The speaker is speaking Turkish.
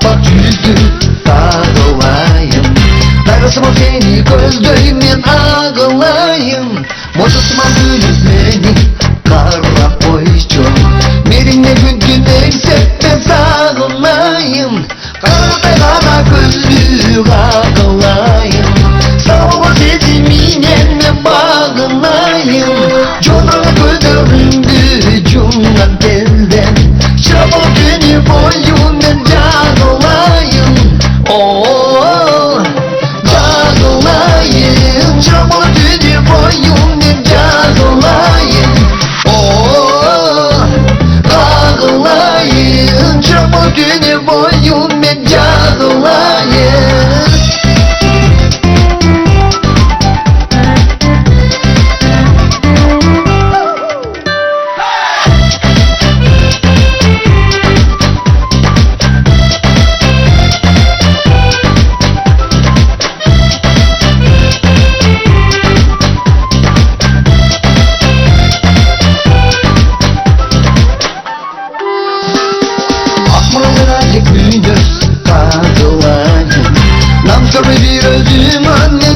bak yüzü dağılayım. Darısıma seni gözlüğümden ağılayım. Mocasıma gülüzleni kara koyacağım. Benimle gün gün eksette sağılayım. Kara gözlü ağılayım. Sağıma sezimine bağılayım. Canına götüründü cümlen telden. Çabuk günü boyundan can olayım. Oh, can olayım. Çabuk günü boyundan can olayım. Oh, can olayım. Çabuk günü boyundan can olayım. Gündüz katılayım. Namkör bir özüm anne